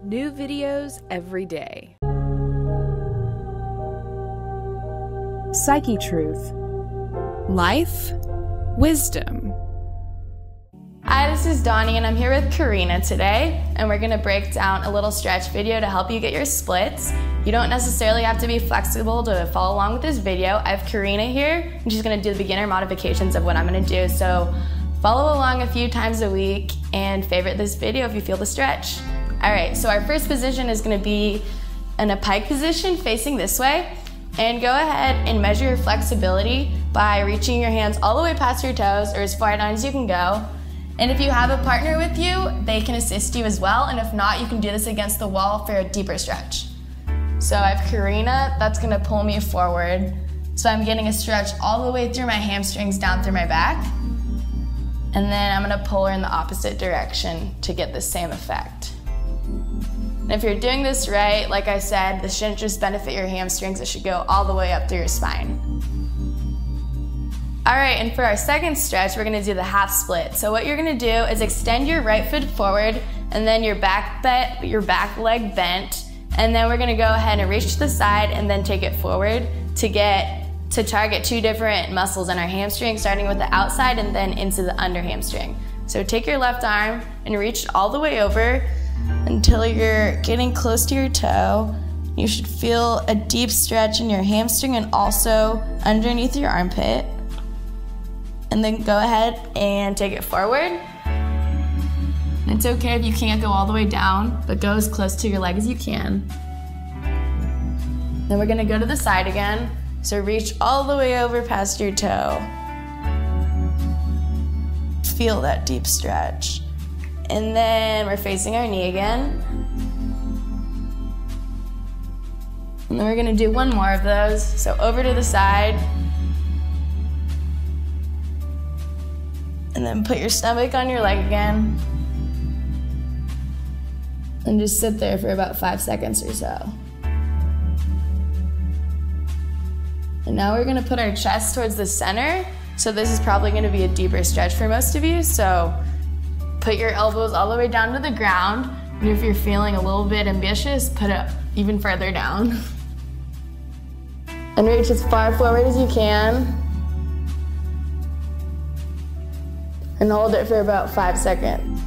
New videos every day. Psychetruth. Life, wisdom. Hi, this is Donnie and I'm here with Corrina today, and we're gonna break down a little stretch video to help you get your splits. You don't necessarily have to be flexible to follow along with this video. I have Corrina here, and she's gonna do the beginner modifications of what I'm gonna do. So follow along a few times a week and favorite this video if you feel the stretch. All right, so our first position is gonna be in a pike position facing this way. And go ahead and measure your flexibility by reaching your hands all the way past your toes or as far down as you can go. And if you have a partner with you, they can assist you as well. And if not, you can do this against the wall for a deeper stretch. So I have Corrina, that's gonna pull me forward. So I'm getting a stretch all the way through my hamstrings down through my back. And then I'm gonna pull her in the opposite direction to get the same effect. And if you're doing this right, like I said, this shouldn't just benefit your hamstrings, it should go all the way up through your spine. All right, and for our second stretch, we're gonna do the half split. So what you're gonna do is extend your right foot forward and then your back leg bent, and then we're gonna go ahead and reach to the side and then take it forward to target two different muscles in our hamstring, starting with the outside and then into the under hamstring. So take your left arm and reach all the way over until you're getting close to your toe. You should feel a deep stretch in your hamstring and also underneath your armpit. And then go ahead and take it forward. It's okay if you can't go all the way down, but go as close to your leg as you can. Then we're gonna go to the side again. So reach all the way over past your toe. Feel that deep stretch. And then we're facing our knee again. And then we're gonna do one more of those. So over to the side. And then put your stomach on your leg again. And just sit there for about 5 seconds or so. And now we're gonna put our chest towards the center. So this is probably gonna be a deeper stretch for most of you. So put your elbows all the way down to the ground. And if you're feeling a little bit ambitious, put it even further down. And reach as far forward as you can. And hold it for about 5 seconds.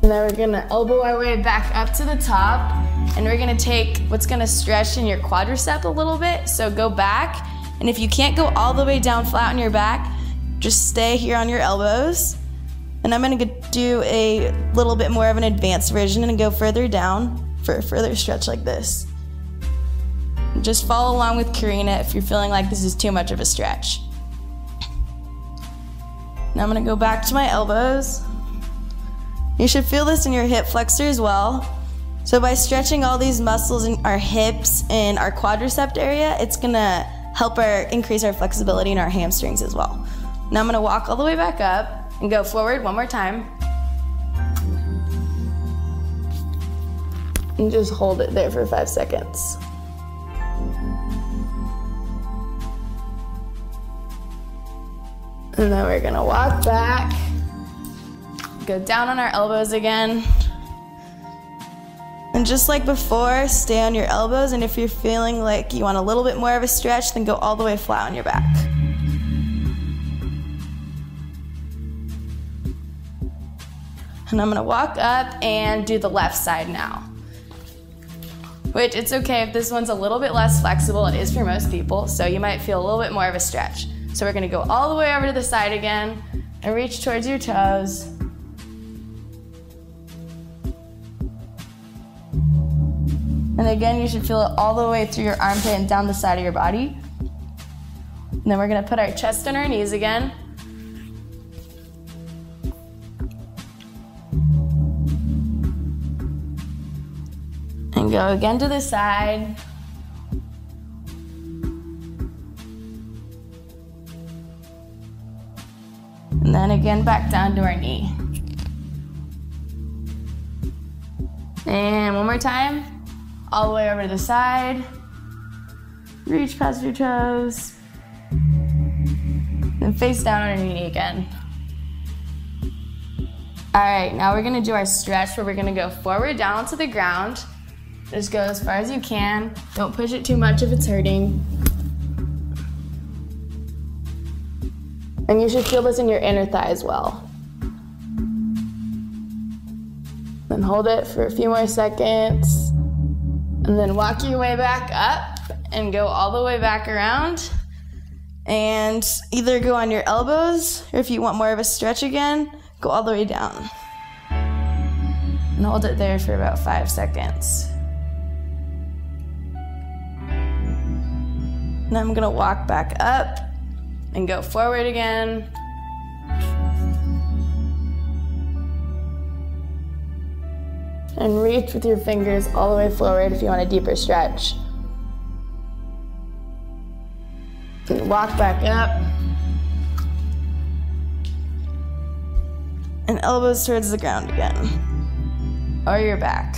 And then we're gonna elbow our way back up to the top, and we're gonna take what's gonna stretch in your quadricep a little bit. So go back, and if you can't go all the way down flat on your back, just stay here on your elbows. And I'm gonna do a little bit more of an advanced version and go further down for a further stretch like this. Just follow along with Corrina if you're feeling like this is too much of a stretch. Now I'm gonna go back to my elbows. You should feel this in your hip flexor as well. So by stretching all these muscles in our hips and our quadricep area, it's gonna help increase our flexibility in our hamstrings as well. Now I'm gonna walk all the way back up and go forward one more time. And just hold it there for 5 seconds. And then we're gonna walk back, go down on our elbows again. And just like before, stay on your elbows, and if you're feeling like you want a little bit more of a stretch, then go all the way flat on your back. And I'm gonna walk up and do the left side now. Which, it's okay if this one's a little bit less flexible, it is for most people, so you might feel a little bit more of a stretch. So we're gonna go all the way over to the side again and reach towards your toes. And again, you should feel it all the way through your armpit and down the side of your body. And then we're gonna put our chest on our knees again. And go again to the side. And then again back down to our knee. And one more time. All the way over to the side. Reach past your toes. Then face down on your knee again. All right, now we're gonna do our stretch where we're gonna go forward down onto the ground. Just go as far as you can. Don't push it too much if it's hurting. And you should feel this in your inner thigh as well. Then hold it for a few more seconds. And then walk your way back up and go all the way back around. And either go on your elbows, or if you want more of a stretch again, go all the way down. And hold it there for about 5 seconds. And I'm gonna walk back up and go forward again. And reach with your fingers all the way forward if you want a deeper stretch. And walk back up. And elbows towards the ground again. Or your back.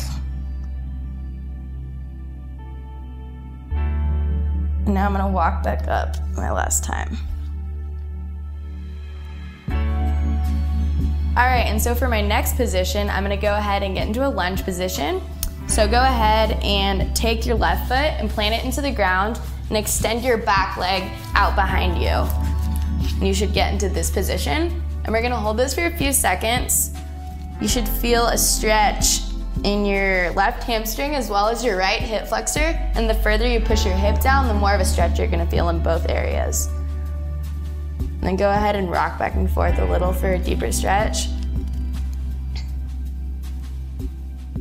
And now I'm gonna walk back up my last time. All right, and so for my next position, I'm gonna go ahead and get into a lunge position. So go ahead and take your left foot and plant it into the ground and extend your back leg out behind you. And you should get into this position. And we're gonna hold this for a few seconds. You should feel a stretch in your left hamstring as well as your right hip flexor. And the further you push your hip down, the more of a stretch you're gonna feel in both areas. And then go ahead and rock back and forth a little for a deeper stretch.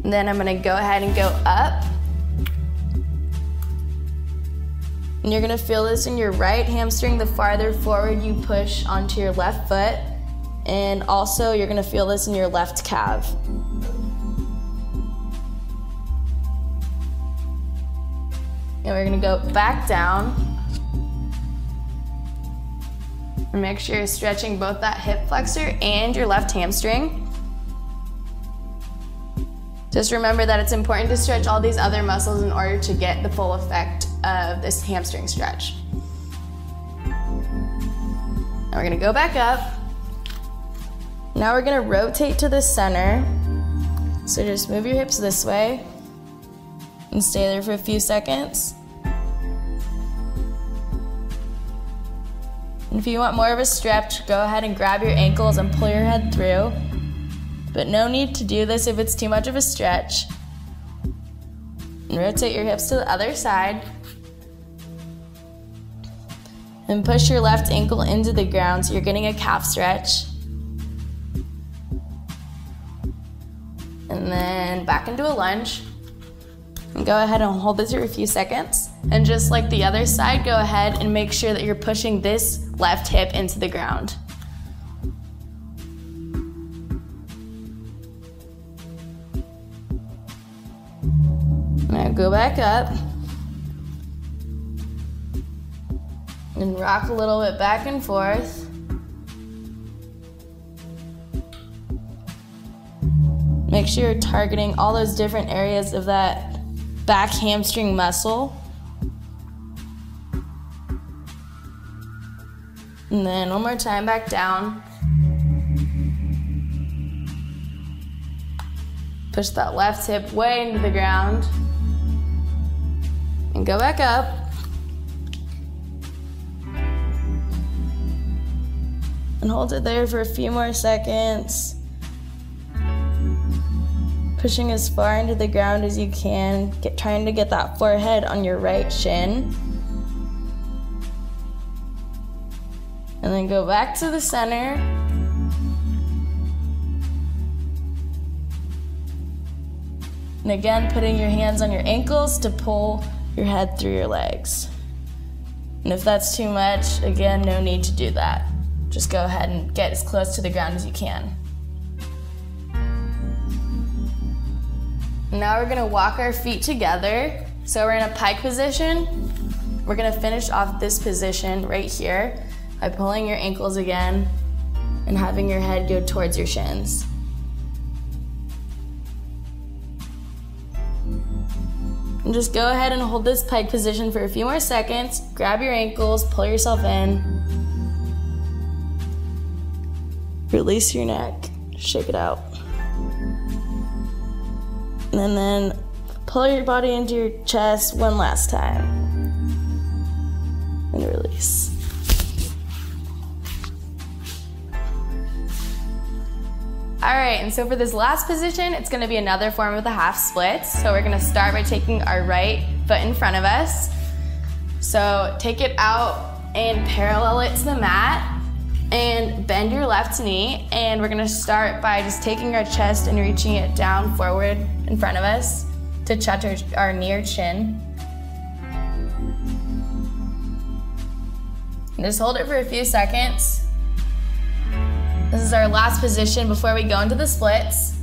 And then I'm gonna go ahead and go up. And you're gonna feel this in your right hamstring the farther forward you push onto your left foot. And also you're gonna feel this in your left calf. And we're gonna go back down. And make sure you're stretching both that hip flexor and your left hamstring. Just remember that it's important to stretch all these other muscles in order to get the full effect of this hamstring stretch. Now we're gonna go back up. Now we're gonna rotate to the center. So just move your hips this way and stay there for a few seconds. And if you want more of a stretch, go ahead and grab your ankles and pull your head through. But no need to do this if it's too much of a stretch. And rotate your hips to the other side. And push your left ankle into the ground so you're getting a calf stretch. And then back into a lunge. And go ahead and hold this for a few seconds. And just like the other side, go ahead and make sure that you're pushing this left hip into the ground. Now go back up. And rock a little bit back and forth. Make sure you're targeting all those different areas of that back hamstring muscle. And then one more time, back down. Push that left hip way into the ground. And go back up. And hold it there for a few more seconds. Pushing as far into the ground as you can, trying to get that forehead on your right shin. And then go back to the center. And again, putting your hands on your ankles to pull your head through your legs. And if that's too much, again, no need to do that. Just go ahead and get as close to the ground as you can. Now we're gonna walk our feet together. So we're in a pike position. We're gonna finish off this position right here by pulling your ankles again and having your head go towards your shins. And just go ahead and hold this pike position for a few more seconds. Grab your ankles, pull yourself in. Release your neck, shake it out. And then pull your body into your chest one last time. And release. All right, and so for this last position, it's gonna be another form of the half splits. So we're gonna start by taking our right foot in front of us. So take it out and parallel it to the mat and bend your left knee. And we're gonna start by just taking our chest and reaching it down forward in front of us to touch our near chin. And just hold it for a few seconds. This is our last position before we go into the splits.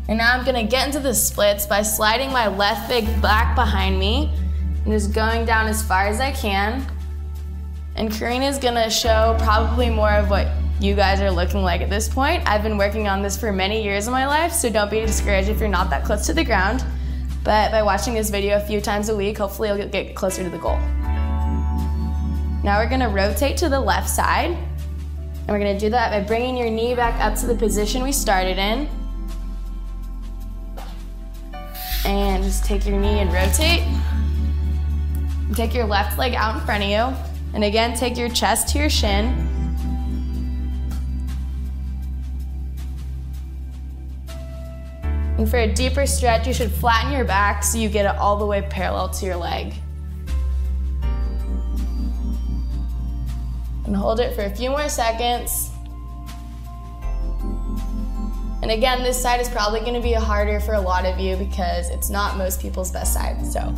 And now I'm gonna get into the splits by sliding my left leg back behind me and just going down as far as I can. And Corrina's gonna show probably more of what you guys are looking like at this point. I've been working on this for many years in my life, so don't be discouraged if you're not that close to the ground. But by watching this video a few times a week, hopefully you'll get closer to the goal. Now we're gonna rotate to the left side. And we're gonna do that by bringing your knee back up to the position we started in. And just take your knee and rotate. And take your left leg out in front of you. And again, take your chest to your shin. And for a deeper stretch, you should flatten your back so you get it all the way parallel to your leg. And hold it for a few more seconds. And again, this side is probably gonna be harder for a lot of you because it's not most people's best side, so.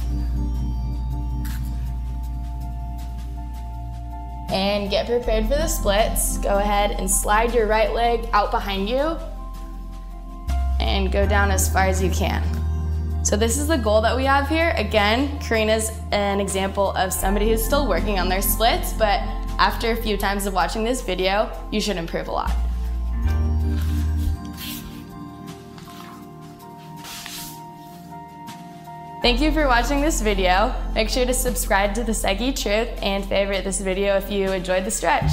And get prepared for the splits. Go ahead and slide your right leg out behind you and go down as far as you can. So this is the goal that we have here. Again, Corrina's an example of somebody who's still working on their splits, but after a few times of watching this video, you should improve a lot. Thank you for watching this video. Make sure to subscribe to the Psychetruth and favorite this video if you enjoyed the stretch.